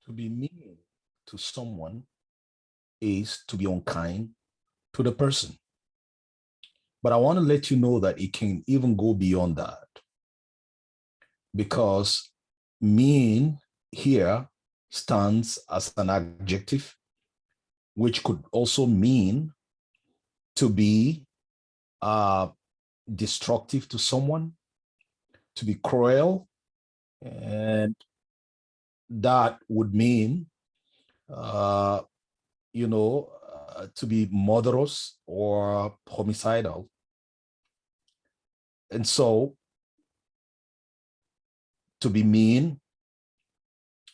To be mean to someone is to be unkind to the person. But I want to let you know that it can even go beyond that, because mean here stands as an adjective, which could also mean to be destructive to someone, to be cruel, and that would mean, uh, to be murderous or homicidal. And so to be mean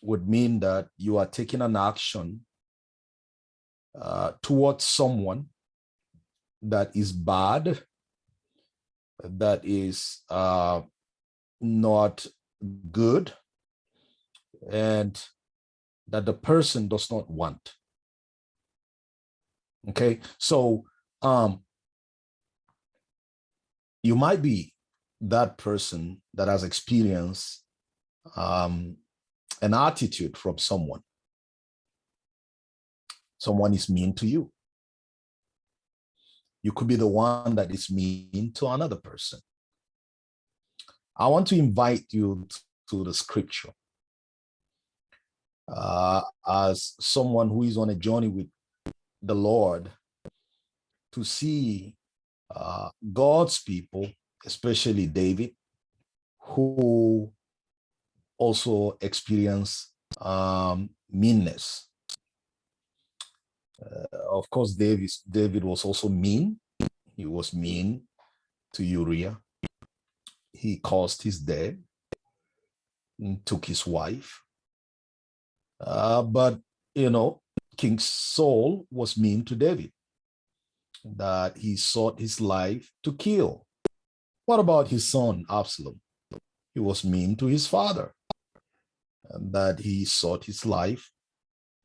would mean that you are taking an action towards someone that is bad, that is not good, and that the person does not want. Okay, so you might be that person that has experienced an attitude from someone. Someone is mean to you. You could be the one that is mean to another person. I want to invite you to the scripture as someone who is on a journey with the Lord, to see God's people, especially David, who also experienced meanness. Of course, David was also mean. He was mean to Uriah. He caused his death and took his wife. But, King Saul was mean to David, that he sought his life to kill. What about his son, Absalom? He was mean to his father, and that he sought his life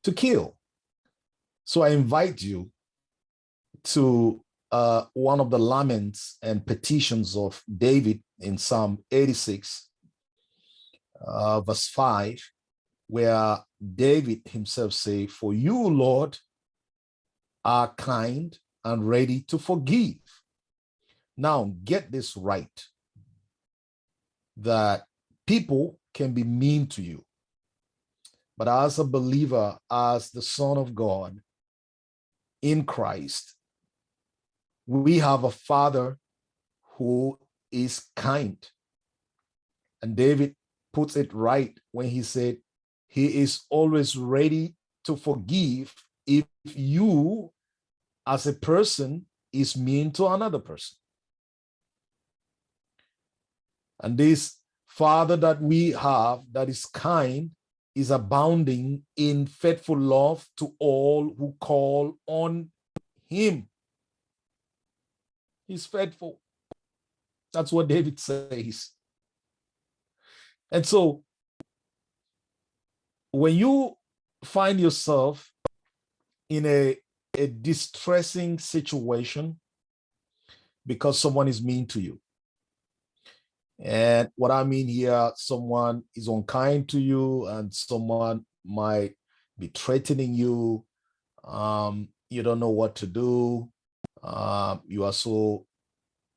to kill. So I invite you to one of the laments and petitions of David in Psalm 86, verse 5, where David himself say, "For you, Lord, are kind and ready to forgive." Now, get this right, that people can be mean to you, but as a believer, as the Son of God in Christ, we have a Father who is kind. And David puts it right when he said, he is always ready to forgive if you, as a person, is mean to another person. And this Father that we have that is kind is abounding in faithful love to all who call on him. He's faithful. That's what David says. And so when you find yourself in a distressing situation because someone is mean to you, and what I mean here, someone is unkind to you and someone might be threatening you, you don't know what to do, you are so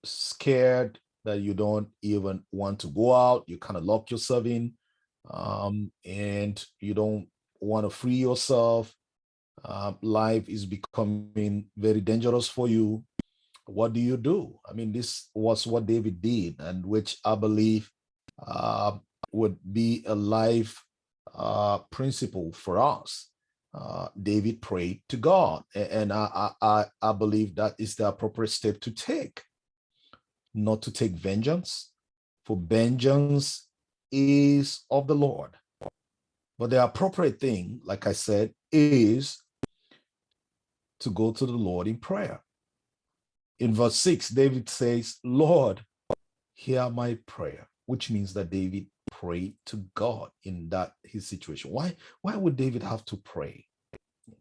scared that you don't even want to go out, you kind of lock yourself in, and you don't want to free yourself. Life is becoming very dangerous for you. What do you do? I mean, this was what David did, and which I believe uh, would be a life principle for us. David prayed to God, and I believe that is the appropriate step to take, not to take vengeance, for vengeance is of the Lord. But the appropriate thing, like I said, is to go to the Lord in prayer. In verse 6, David says, "Lord, hear my prayer," which means that David prayed to God in that his situation. Why would David have to pray?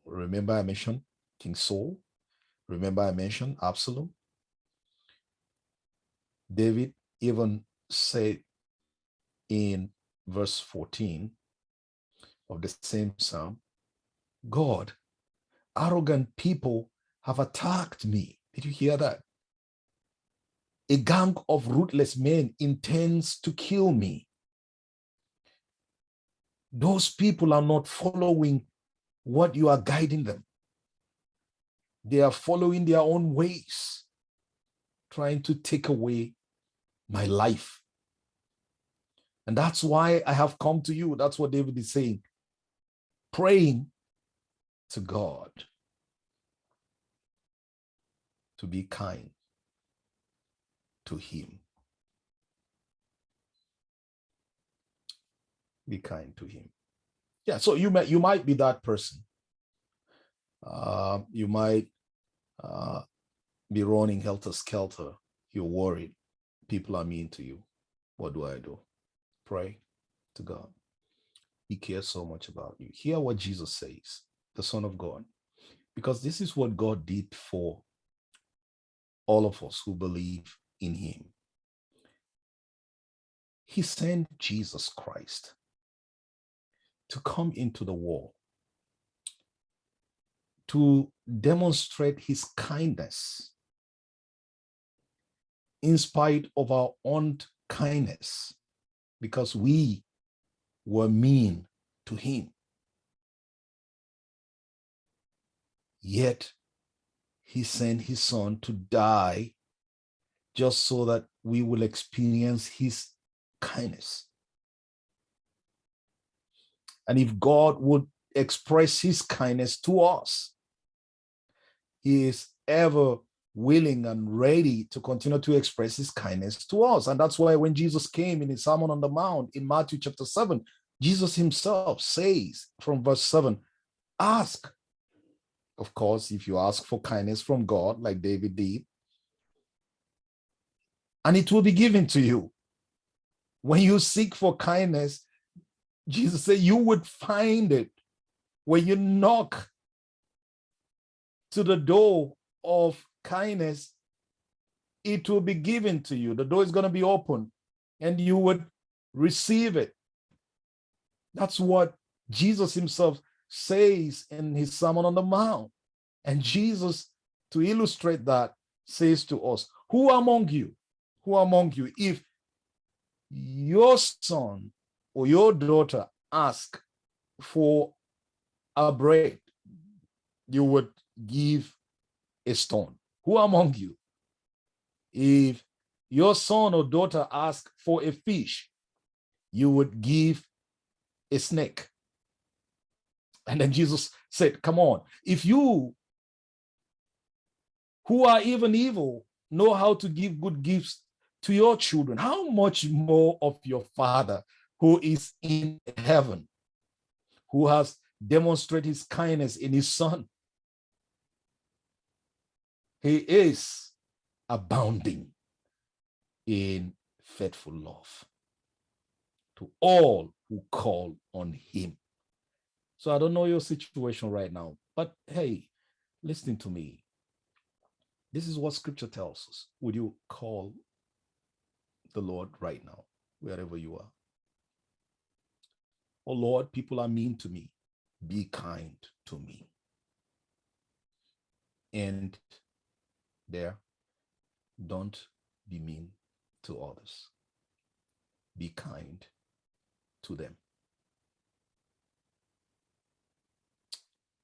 Remember I mentioned King Saul. Remember I mentioned Absalom. David even said in verse 14, of the same psalm, God, arrogant people have attacked me. Did you hear that? A gang of ruthless men intends to kill me. Those people are not following what you are guiding them. They are following their own ways, trying to take away my life. And that's why I have come to you. That's what David is saying. Praying to God to be kind to him. Be kind to him. Yeah, so you might be that person. You might be running helter-skelter. You're worried. People are mean to you. What do I do? Pray to God. He cares so much about you. Hear what Jesus says, the Son of God, because this is what God did for all of us who believe in him. He sent Jesus Christ to come into the world to demonstrate his kindness in spite of our own kindness, because we were mean to him. Yet he sent his son to die just so that we will experience his kindness. And if God would express his kindness to us, he is ever willing and ready to continue to express his kindness to us. And that's why when Jesus came in his Sermon on the Mount in Matthew chapter 7, Jesus himself says from verse 7, ask. Of course, if you ask for kindness from God, like David did, and it will be given to you. When you seek for kindness, Jesus said you would find it. When you knock to the door of kindness, it will be given to you. The door is going to be open and you would receive it. That's what Jesus himself says in his Sermon on the Mount. And Jesus, to illustrate that, says to us, who among you, if your son or your daughter ask for a bread, you would give a stone? Who among you, if your son or daughter ask for a fish, you would give a snake? And then Jesus said, come on, if you who are even evil know how to give good gifts to your children, how much more of your Father who is in heaven, who has demonstrated his kindness in his Son? He is abounding in faithful love to all who call on him. So I don't know your situation right now, but hey, listen to me. This is what scripture tells us. Would you call the Lord right now, wherever you are? Oh Lord, people are mean to me. Be kind to me. And there, don't be mean to others. Be kind to them.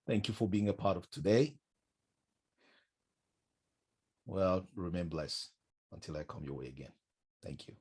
Thank you for being a part of today. Well, remain blessed until I come your way again. Thank you.